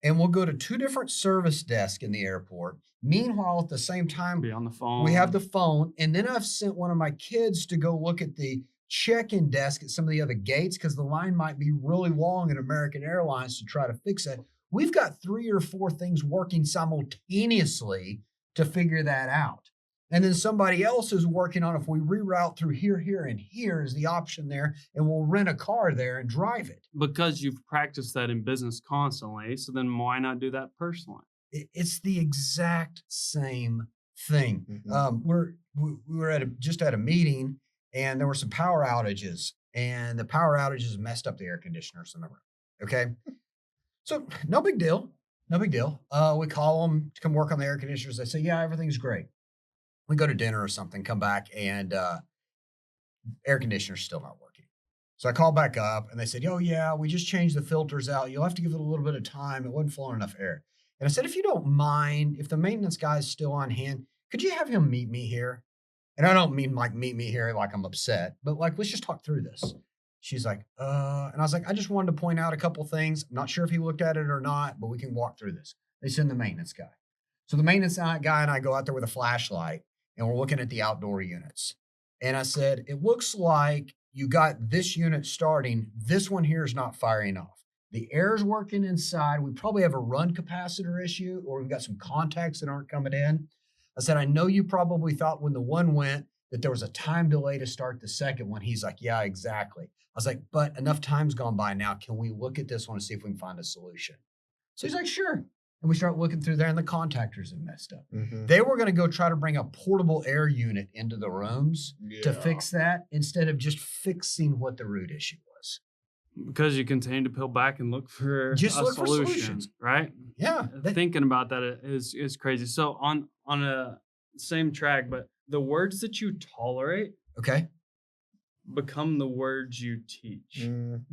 and we'll go to 2 different service desks in the airport. Meanwhile, at the same time, be on the phone. We have the phone. And then I've sent one of my kids to go look at the check-in desk at some of the other gates because the line might be really long at American Airlines to try to fix it. We've got 3 or 4 things working simultaneously to figure that out. And then somebody else is working on if we reroute through here, here, and here is the option there, and we'll rent a car there and drive it. Because you've practiced that in business constantly, so then why not do that personally? It's the exact same thing. We were just at a meeting, and there were some power outages, and the power outages messed up the air conditioners in the room. Okay, so no big deal, no big deal. We call them to come work on the air conditioners. They say, yeah, everything's great. We go to dinner or something, come back, and air conditioner's still not working. So I called back up, and they said, oh, yeah, we just changed the filters out. You'll have to give it a little bit of time. It wasn't flowing enough air. And I said, if you don't mind, if the maintenance guy is still on hand, could you have him meet me here? And I don't mean like meet me here like I'm upset, but like, let's just talk through this. She's like, and I was like, I just wanted to point out a couple things. I'm not sure if he looked at it or not, but we can walk through this. They send the maintenance guy. So the maintenance guy and I go out there with a flashlight, and we're looking at the outdoor units. And I said, it looks like you got this unit starting. This one here is not firing off. The air's working inside. We probably have a run capacitor issue, or we've got some contacts that aren't coming in. I said, I know you probably thought when the one went that there was a time delay to start the second one. He's like, yeah, exactly. I was like, but enough time's gone by now. Can we look at this one and see if we can find a solution? So he's like, sure. And we start looking through there, and the contactors have messed up. They were going to go try to bring a portable air unit into the rooms to fix that instead of just fixing what the root issue was. Because you continue to peel back and look for a solution, right? Yeah. Thinking about that is crazy. So on a same track, but the words that you tolerate become the words you teach.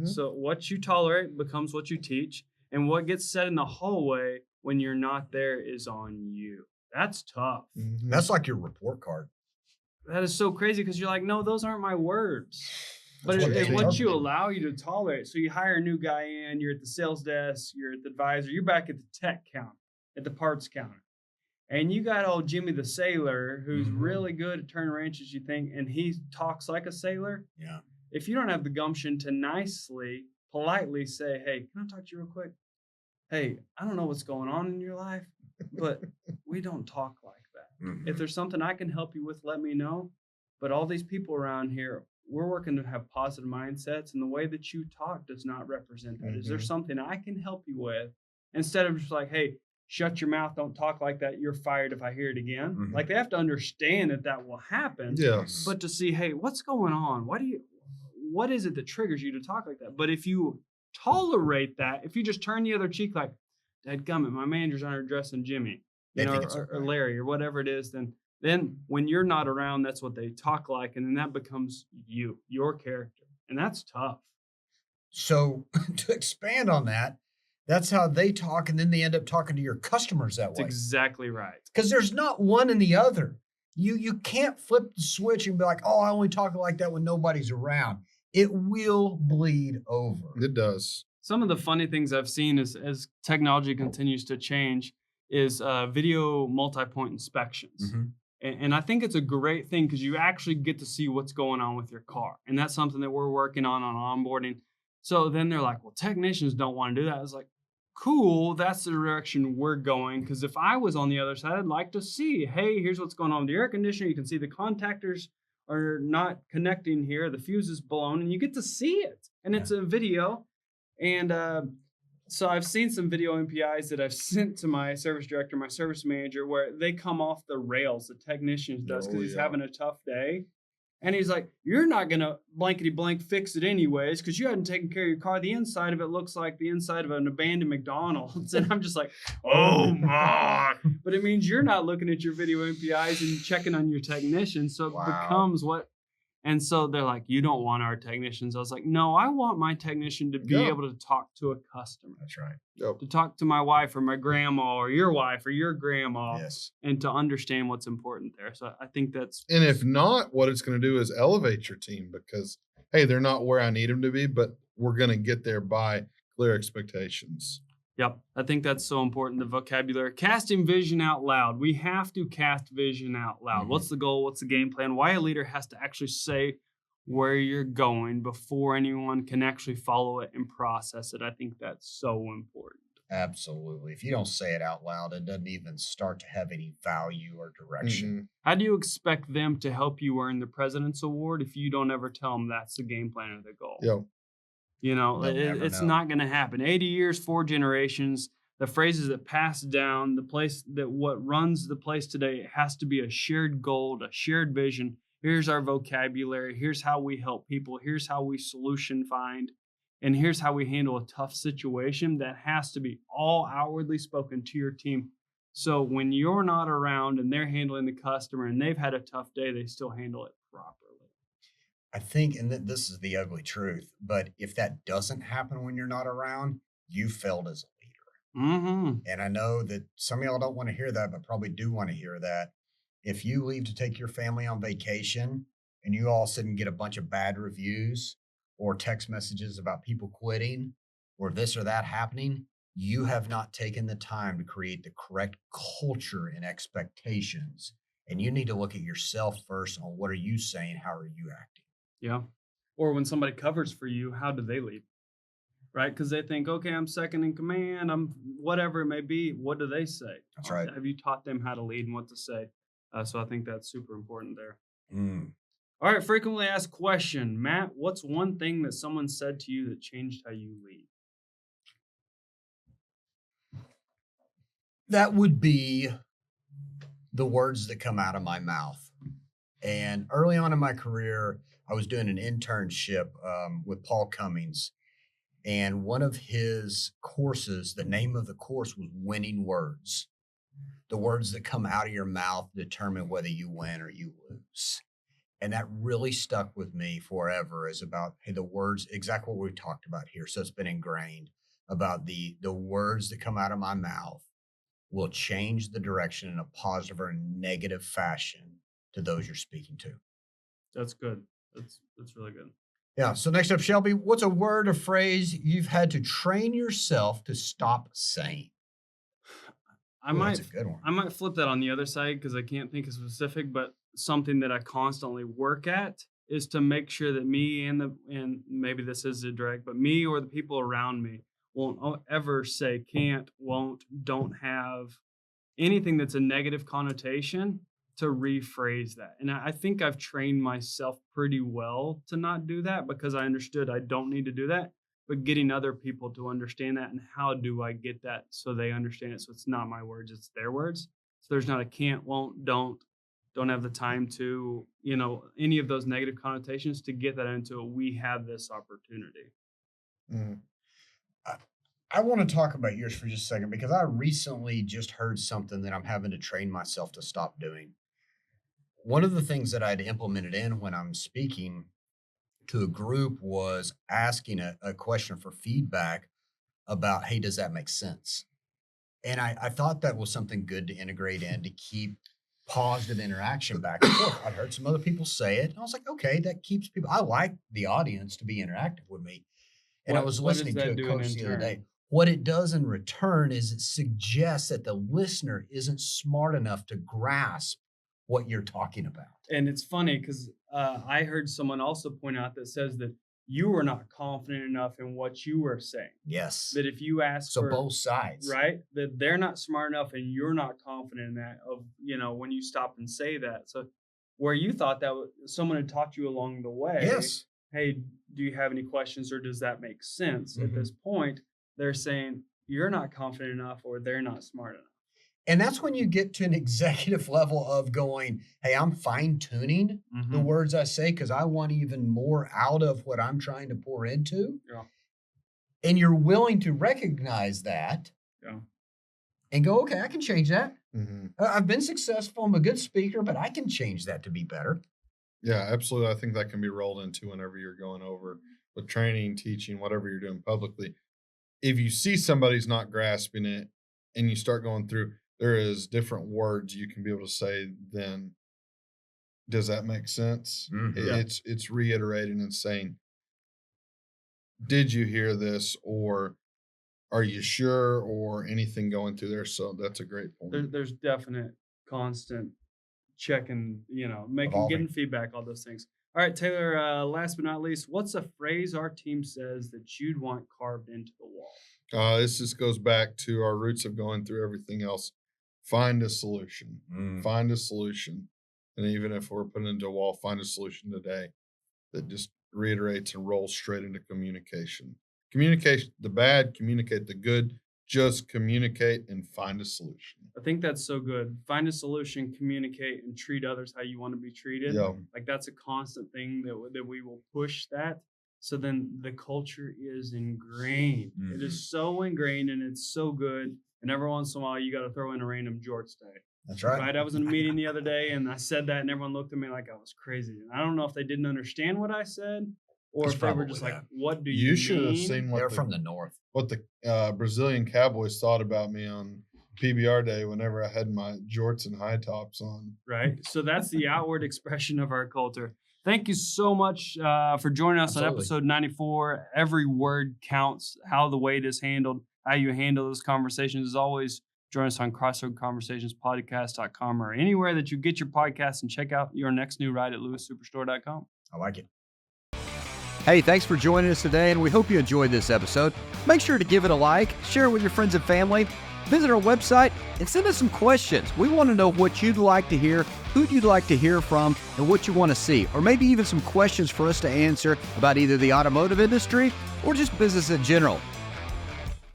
So what you tolerate becomes what you teach, and what gets said in the hallway when you're not there is on you. That's tough. That's like your report card. That is so crazy because you're like, no, those aren't my words. But it's what you allow you to tolerate. So you hire a new guy in, you're at the sales desk, you're at the advisor, you're back at the tech counter, at the parts counter. And you got old Jimmy the sailor who's really good at turning wrenches, you think, and he talks like a sailor. Yeah. If you don't have the gumption to nicely, politely say, hey, can I talk to you real quick? Hey, I don't know what's going on in your life, but we don't talk like that. If there's something I can help you with, let me know. But all these people around here, we're working to have positive mindsets, and the way that you talk does not represent that. Is there something I can help you with? Instead of just like, hey, shut your mouth, don't talk like that, you're fired if I hear it again. Like, they have to understand that will happen. Yes. But to see, hey, what's going on? What is it that triggers you to talk like that? But if you tolerate that, if you just turn the other cheek like, dadgummit, my manager's underdressing Jimmy, or Larry, or whatever it is, then when you're not around, that's what they talk like, and then that becomes your character, and that's tough. So to expand on that, that's how they talk, and then they end up talking to your customers that way. That's exactly right. Because there's not one and the other. You can't flip the switch and be like, oh, I only talk like that when nobody's around. It will bleed over. It does. Some of the funny things I've seen as technology continues to change is video multi-point inspections. And I think it's a great thing because you actually get to see what's going on with your car. And that's something that we're working on onboarding. So then they're like, well, technicians don't want to do that. I was like, cool, that's the direction we're going. Because if I was on the other side, I'd like to see, hey, here's what's going on with the air conditioner. You can see the contactors are not connecting here. The fuse is blown, and you get to see it. And it's a video. And so I've seen some video MPIs that I've sent to my service director, my service manager, where they come off the rails, the technician does, because he's having a tough day. And he's like, you're not going to blankety blank fix it anyways because you hadn't taken care of your car. The inside of it looks like the inside of an abandoned McDonald's. And I'm just like, oh my. But it means you're not looking at your video MPIs and checking on your technicians. So it becomes what. And so they're like, you don't want our technicians. I was like, no, I want my technician to be able to talk to a customer. That's right. To talk to my wife or my grandma or your wife or your grandma. Yes. And to understand what's important there. So I think that's. And if not, what it's going to do is elevate your team because, hey, they're not where I need them to be, but we're going to get there by clear expectations. Yep. I think that's so important, the vocabulary. Casting vision out loud. We have to cast vision out loud. What's the goal? What's the game plan? Why a leader has to actually say where you're going before anyone can actually follow it and process it. I think that's so important. Absolutely. If you don't say it out loud, it doesn't even start to have any value or direction. How do you expect them to help you earn the President's Award if you don't ever tell them that's the game plan or the goal? Yep. You know, They'll never it's know. not going to happen. 80 years, 4 generations, the phrases that pass down, the place that what runs the place today, it has to be a shared goal, a shared vision. Here's our vocabulary. Here's how we help people. Here's how we solution find. And here's how we handle a tough situation. That has to be all outwardly spoken to your team. So when you're not around and they're handling the customer and they've had a tough day, they still handle it properly. I think, and this is the ugly truth, but if that doesn't happen when you're not around, you failed as a leader. Mm-hmm. And I know that some of y'all don't want to hear that, but probably do want to hear that. If you leave to take your family on vacation and you all sit and get a bunch of bad reviews or text messages about people quitting or this or that happening, you have not taken the time to create the correct culture and expectations. And you need to look at yourself first on what are you saying? How are you acting? Yeah. Or when somebody covers for you, how do they lead? Right? Because they think, okay, I'm second in command. I'm whatever it may be. What do they say? That's right. Have you taught them how to lead and what to say? So I think that's super important there. Mm. All right. Frequently asked question. Matt, what's one thing that someone said to you that changed how you lead? That would be the words that come out of my mouth. And early on in my career, I was doing an internship with Paul Cummings. And one of his courses, the name of the course was Winning Words. The words that come out of your mouth determine whether you win or you lose. And that really stuck with me forever, is about, hey, the words, exactly what we talked about here. So it's been ingrained about the words that come out of my mouth will change the direction in a positive or negative fashion to those you're speaking to. That's good. That's really good. Yeah. So next up, Shelby, what's a word or phrase you've had to train yourself to stop saying? That's a good one. I might flip that on the other side because I can't think of specific, but something that I constantly work at is to make sure that me and maybe this is a direct, but me or the people around me won't ever say can't, won't, don't have anything that's a negative connotation, to rephrase that. And I think I've trained myself pretty well to not do that because I understood I don't need to do that. But getting other people to understand that, and how do I get that so they understand it, so it's not my words, it's their words. So there's not a can't, won't, don't have the time to, any of those negative connotations, to get that into a, we have this opportunity. Mm. I want to talk about yours for just a second because I recently just heard something that I'm having to train myself to stop doing. One of the things that I'd implemented in when I'm speaking to a group was asking a question for feedback about, hey, does that make sense? And I thought that was something good to integrate in to keep positive interaction back and forth. I'd heard some other people say it, and I was like, okay, that keeps people. I like the audience to be interactive with me. And I was listening to a coach the other day. What it does in return is it suggests that the listener isn't smart enough to grasp what you're talking about. And it's funny because I heard someone also point out that says that you were not confident enough in what you were saying. Yes. That if you ask for both sides, right, that they're not smart enough and you're not confident in that, of, when you stop and say that. So where you thought that someone had taught you along the way. Yes. Hey, do you have any questions, or does that make sense? Mm-hmm. At this point, they're saying you're not confident enough, or they're not smart enough. And that's when you get to an executive level of going, hey, I'm fine tuning the words I say because I want even more out of what I'm trying to pour into. Yeah. And you're willing to recognize that. Yeah. And go, okay, I can change that. Mm-hmm. I've been successful. I'm a good speaker, but I can change that to be better. Yeah, absolutely. I think that can be rolled into whenever you're going over with training, teaching, whatever you're doing publicly. If you see somebody's not grasping it and you start going through, there is different words you can be able to say then. Does that make sense? Mm-hmm. It's reiterating and saying, did you hear this, or are you sure, or anything going through there? So that's a great point. There's definite constant checking, getting feedback, all those things. All right, Taylor, last but not least, what's a phrase our team says that you'd want carved into the wall? This just goes back to our roots of going through everything else. Find a solution. Find a solution. And even if we're put into a wall, find a solution today that just reiterates and rolls straight into communication. Communicate the bad, communicate the good. Just communicate and find a solution. I think that's so good. Find a solution, communicate, and treat others how you want to be treated. Yeah. Like that's a constant thing that we will push that. So then the culture is ingrained. It is so ingrained and it's so good. And every once in a while, you got to throw in a random jorts day. That's right. Right. I was in a meeting the other day and I said that and everyone looked at me like I was crazy. And I don't know if they didn't understand what I said or It's if they were probably just that. like, what do You you should have mean? seen They're from the north. what the Brazilian Cowboys thought about me on PBR day whenever I had my jorts and high tops on. Right. So that's the outward expression of our culture. Thank you so much for joining us on Absolutely. episode 94. Every word counts, how the weight is handled, how you handle those conversations. As always, join us on Crossroad Conversations podcast.com or anywhere that you get your podcasts and check out your next new ride at lewissuperstore.com. I like it. Hey, thanks for joining us today, and we hope you enjoyed this episode. Make sure to give it a like, share it with your friends and family, visit our website, and send us some questions. We want to know what you'd like to hear, who you'd like to hear from, and what you want to see, or maybe even some questions for us to answer about either the automotive industry or just business in general.